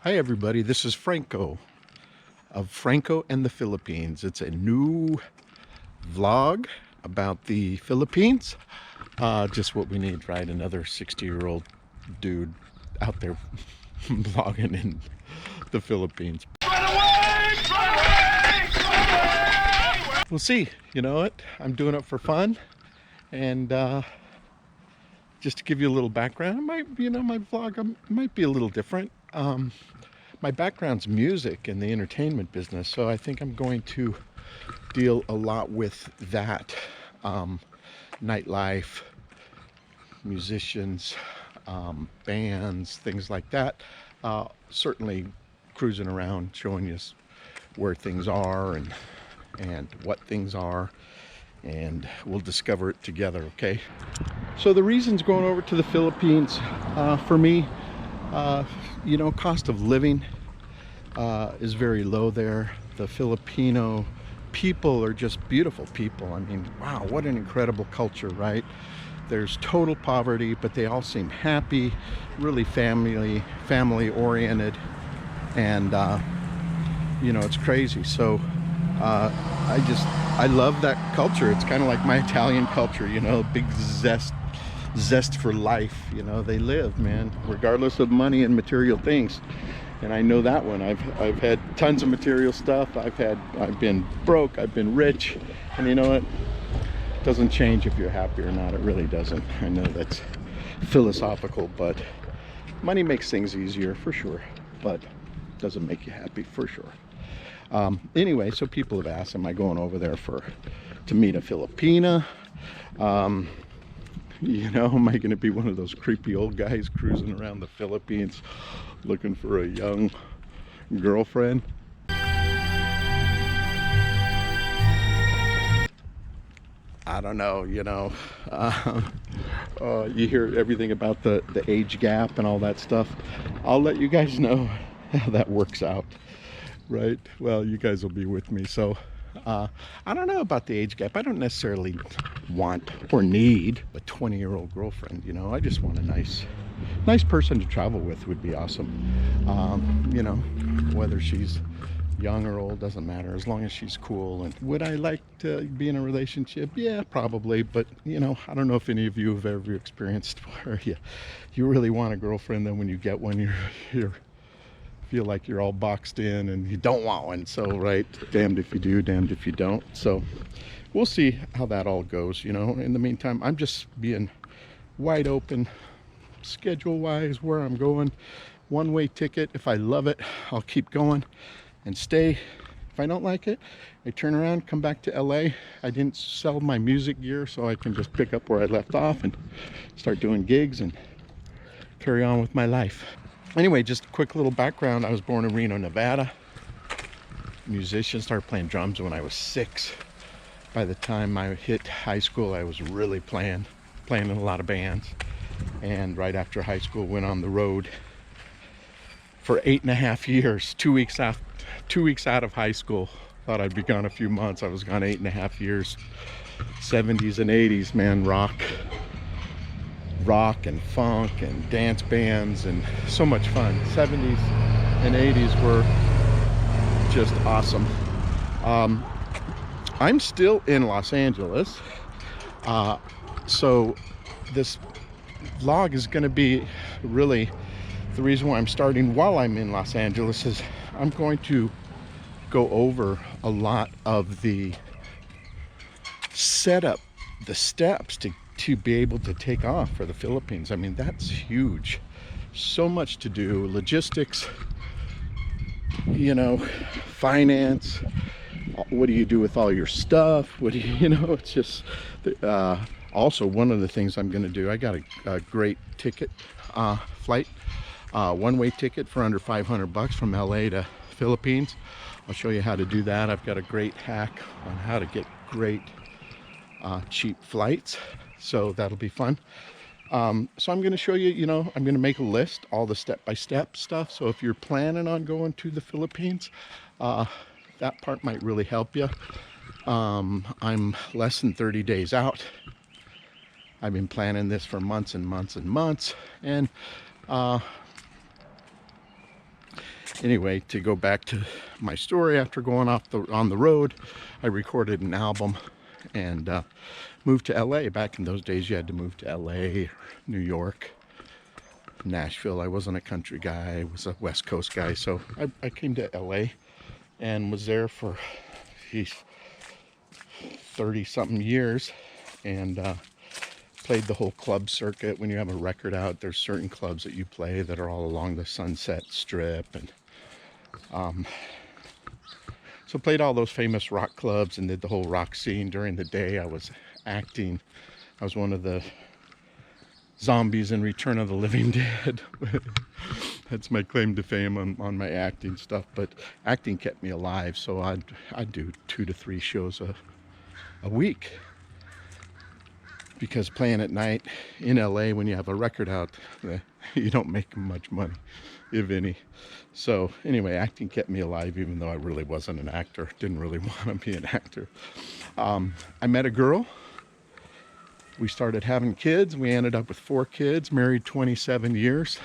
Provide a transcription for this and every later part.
Hi everybody, this is Franco of Franco and the Philippines. It's a new vlog about the Philippines. Just what we need, right? Another 60-year-old dude out there vlogging in the Philippines. We'll see. You know what? I'm doing it for fun, and just to give you a little background, my vlog might be a little different. My background's music and the entertainment business, so I think I'm going to deal a lot with that. Nightlife, musicians, bands, things like that. Certainly cruising around, showing you where things are and what things are, and we'll discover it together, okay? So the reasons going over to the Philippines, for me, cost of living is very low there. The Filipino people are just beautiful people. I mean, wow, what an incredible culture, right? There's total poverty, but they all seem happy, really family oriented, and it's crazy. So I love that culture. It's kind of like my Italian culture, big zest for life. They live, man, regardless of money and material things. And I know that one. I've had tons of material stuff. I've been broke, I've been rich, and you know what? It doesn't change if you're happy or not. It really doesn't. I know that's philosophical, but money makes things easier for sure, but doesn't make you happy for sure. Anyway, so people have asked, am I going over there to meet a Filipina? Am I going to be one of those creepy old guys cruising around the Philippines looking for a young girlfriend? I don't know, you hear everything about the age gap and all that stuff. I'll let you guys know how that works out, right? Well, you guys will be with me, so I don't know about the age gap. I don't necessarily want or need a 20-year-old girlfriend. I just want a nice person to travel with would be awesome. Whether she's young or old doesn't matter, as long as she's cool. And would I like to be in a relationship? Yeah, probably. But I don't know if any of you have ever experienced where you really want a girlfriend, then when you get one, you're feel like you're all boxed in and you don't want one. So right, damned if you do, damned if you don't. So we'll see how that all goes. In the meantime, I'm just being wide open schedule wise, where I'm going. One-way ticket. If I love it, I'll keep going and stay. If I don't like it, I turn around, come back to LA. I didn't sell my music gear, so I can just pick up where I left off and start doing gigs and carry on with my life. Anyway, just a quick little background. I was born in Reno, Nevada. Musician, started playing drums when I was 6. By the time I hit high school, I was really playing in a lot of bands. And right after high school, went on the road for 8.5 years. 2 weeks out of high school. Thought I'd be gone a few months. I was gone 8.5 years. 70s and 80s, man, rock and funk and dance bands, and so much fun. 70s and 80s were just awesome. I'm still in Los Angeles, so this vlog is going to be really the reason why I'm starting while I'm in Los Angeles. Is I'm going to go over a lot of the setup, the steps to be able to take off for the Philippines. I mean, that's huge. So much to do. Logistics, finance. What do you do with all your stuff? What do it's just also one of the things I'm going to do. I got a great ticket, flight, one-way ticket for under $500 from LA to Philippines. I'll show you how to do that. I've got a great hack on how to get great cheap flights, so that'll be fun. So I'm going to show you, I'm going to make a list, all the step-by-step stuff. So if you're planning on going to the Philippines, that part might really help you. I'm less than 30 days out. I've been planning this for months and months and months, and Anyway, to go back to my story, after going on the road, I recorded an album and moved to LA. Back in those days, you had to move to LA, New York, Nashville. I wasn't a country guy, I was a West Coast guy. So I came to LA and was there for 30 something years, and played the whole club circuit. When you have a record out, there's certain clubs that you play that are all along the Sunset Strip, and so played all those famous rock clubs and did the whole rock scene. During the day I was acting. I was one of the zombies in Return of the Living Dead. That's my claim to fame on my acting stuff, but acting kept me alive. So I'd do 2 to 3 shows a week, because playing at night in LA when you have a record out, you don't make much money, if any. So anyway, acting kept me alive, even though I really wasn't an actor. Didn't really want to be an actor. I met a girl. We started having kids. We ended up with 4 kids, married 27 years.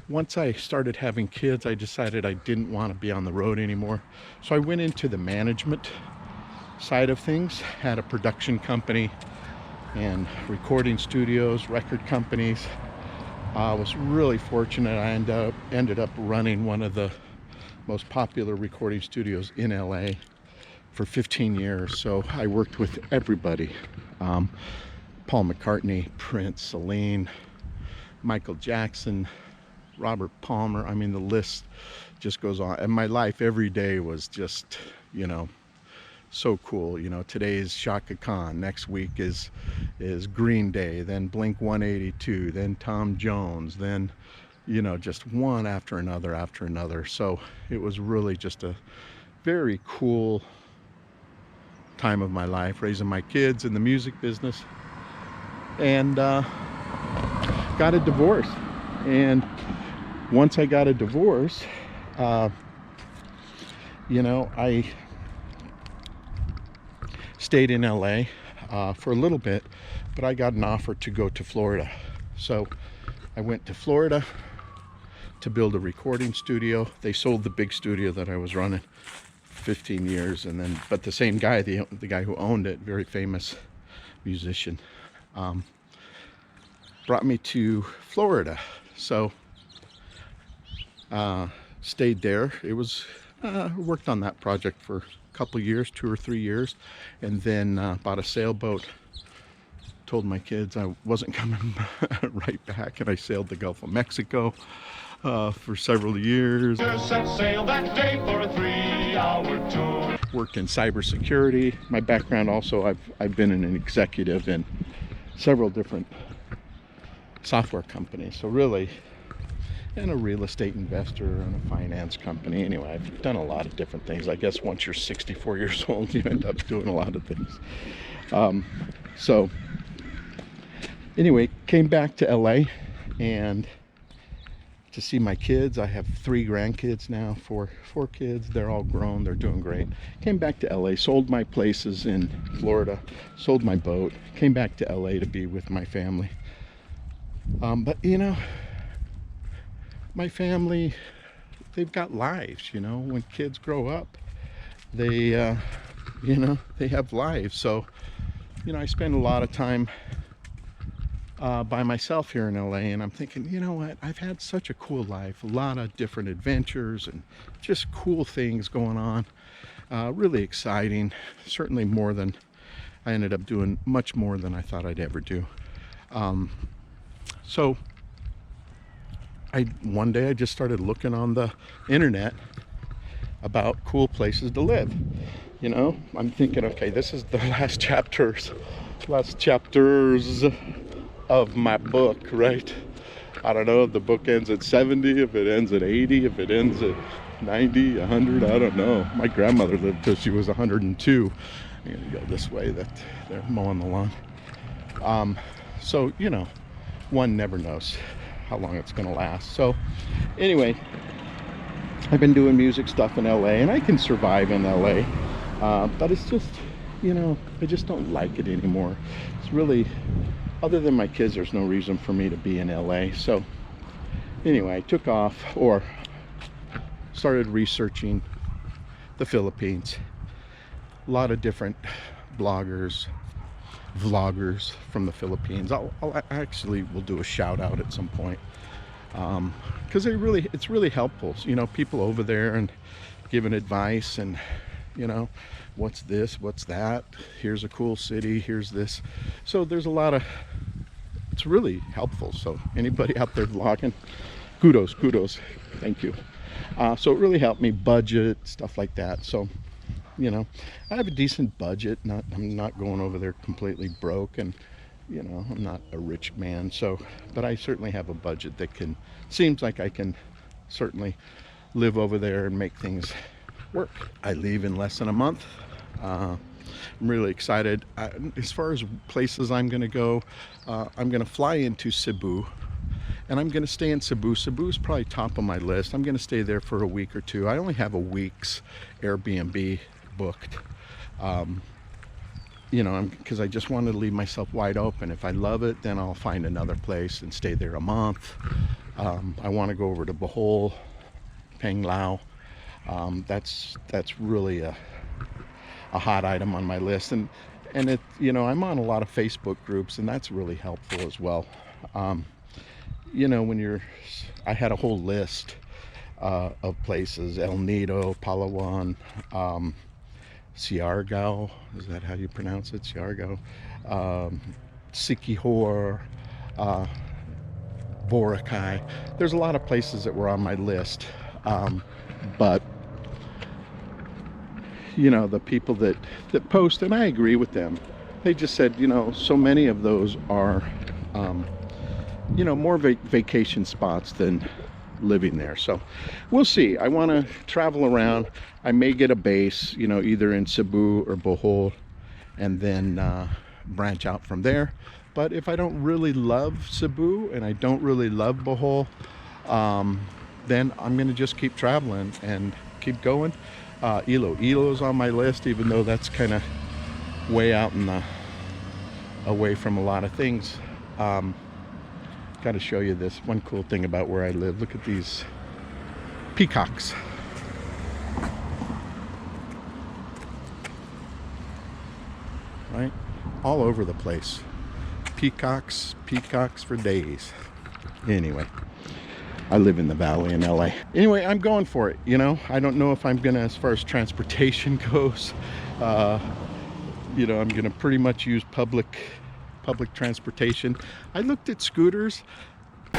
Once I started having kids, I decided I didn't want to be on the road anymore. So I went into the management side of things, had a production company and recording studios, record companies. I was really fortunate. I ended up running one of the most popular recording studios in LA for 15 years. So I worked with everybody. Paul McCartney, Prince, Celine, Michael Jackson, Robert Palmer. I mean, the list just goes on. And my life every day was just, you know, so cool. You know, today's Shaka Khan, next week is Green Day, then Blink 182, then Tom Jones, then, you know, just one after another. So it was really just a very cool time of my life, raising my kids in the music business, and got a divorce. And once I got a divorce, you know, I stayed in LA for a little bit, but I got an offer to go to Florida. So I went to Florida to build a recording studio. They sold the big studio that I was running 15 years, and then, but the same guy, the guy who owned it, very famous musician, brought me to Florida. So stayed there. It was worked on that project for a couple years, 2 or 3 years, and then bought a sailboat. Told my kids I wasn't coming right back, and I sailed the Gulf of Mexico for several years. Set sail that day for a 3-hour tour. Worked in cybersecurity. My background also, I've been an executive in several different software companies. So really, and a real estate investor and a finance company. Anyway, I've done a lot of different things. I guess once you're 64 years old, you end up doing a lot of things. So anyway, came back to LA and to see my kids. I have 3 grandkids now, 4 kids. They're all grown, they're doing great. Came back to LA, sold my places in Florida, sold my boat, came back to LA to be with my family. But you know, my family, they've got lives. You know, when kids grow up, they you know, they have lives. So you know, I spend a lot of time by myself here in LA, and I'm thinking, you know what, I've had such a cool life, a lot of different adventures and just cool things going on, really exciting. Certainly more than I ended up doing, much more than I thought I'd ever do. So one day I just started looking on the internet about cool places to live. You know, I'm thinking, okay, this is the last chapters of my book, right? I don't know if the book ends at 70, if it ends at 80, if it ends at 90, 100, I don't know. My grandmother lived till she was 102. I'm gonna go this way, that they're mowing the lawn. So, you know, one never knows how long it's gonna last. So anyway, I've been doing music stuff in LA, and I can survive in LA, but it's just, you know, I just don't like it anymore. It's really, other than my kids, there's no reason for me to be in LA. So anyway, I took off, or started researching the Philippines. A lot of different bloggers, vloggers from the Philippines. I actually will do a shout out at some point, because it's really helpful. You know, people over there and giving advice, and you know, what's this, what's that, here's a cool city, here's this. So there's a lot of, it's really helpful. So anybody out there vlogging, kudos, thank you. So it really helped me budget, stuff like that. So, you know, I have a decent budget. I'm not going over there completely broke, and you know, I'm not a rich man. So, but I certainly have a budget that seems like I can certainly live over there and make things work. I leave in less than a month. I'm really excited. As far as places I'm going to go, I'm going to fly into Cebu, and I'm going to stay in Cebu. Cebu is probably top of my list. I'm going to stay there for a week or two. I only have a week's Airbnb booked. You know, because I just wanted to leave myself wide open. If I love it, then I'll find another place and stay there a month. I want to go over to Bohol, Panglau. That's really a hot item on my list, and it, you know, I'm on a lot of Facebook groups, and that's really helpful as well. You know, I had a whole list of places: El Nido, Palawan, Siargao, is that how you pronounce it? Siargao, Siquijor, Boraycay. There's a lot of places that were on my list, but you know, the people that post, and I agree with them, they just said, you know, so many of those are you know, more vacation spots than living there. So we'll see. I want to travel around. I may get a base, you know, either in Cebu or Bohol, and then branch out from there. But if I don't really love Cebu and I don't really love Bohol, then I'm going to just keep traveling and keep going. Iloilo is on my list, even though that's kind of way out in the away from a lot of things. Got to show you this one cool thing about where I live. Look at these peacocks. Right? All over the place. Peacocks for days. Anyway, I live in the valley in LA. Anyway, I'm going for it, you know. I don't know if I'm gonna, as far as transportation goes, you know, I'm gonna pretty much use public transportation. I looked at scooters. I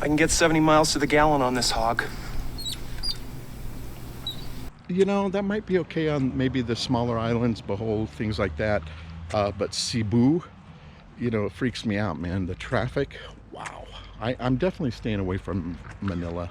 can get 70 miles to the gallon on this hog. You know, that might be okay on maybe the smaller islands, Bohol, things like that. But Cebu, you know, it freaks me out, man. The traffic, wow. I'm definitely staying away from Manila.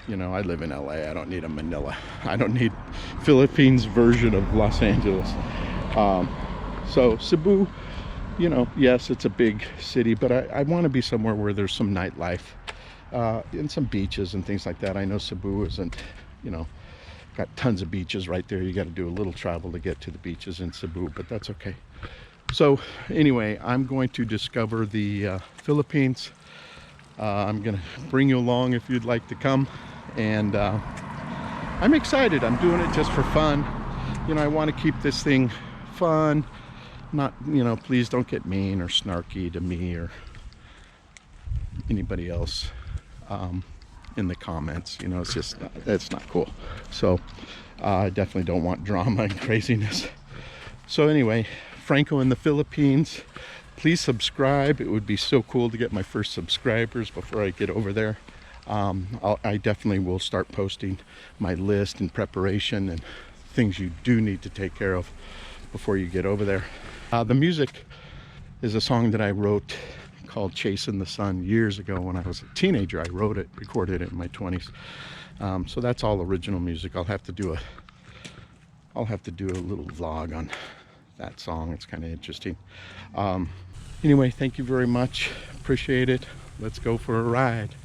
You know, I live in LA. I don't need a Manila. I don't need Philippines version of Los Angeles. So Cebu, you know, yes, it's a big city, but I want to be somewhere where there's some nightlife, and some beaches and things like that. I know Cebu isn't, you know, got tons of beaches right there. You got to do a little travel to get to the beaches in Cebu, but that's okay. So anyway, I'm going to discover the Philippines. I'm gonna bring you along if you'd like to come, and I'm excited. I'm doing it just for fun. You know, I want to keep this thing fun, not, you know, please don't get mean or snarky to me or anybody else in the comments. You know, it's just it's not cool. So I definitely don't want drama and craziness. So anyway, Franco in the Philippines. Please subscribe. It would be so cool to get my first subscribers before I get over there. I definitely will start posting my list and preparation and things you do need to take care of before you get over there. The music is a song that I wrote called Chasing the Sun years ago when I was a teenager. I wrote it, recorded it in my 20s. So that's all original music. I'll have to do a little vlog on that song. It's kind of interesting. Anyway, thank you very much. Appreciate it. Let's go for a ride.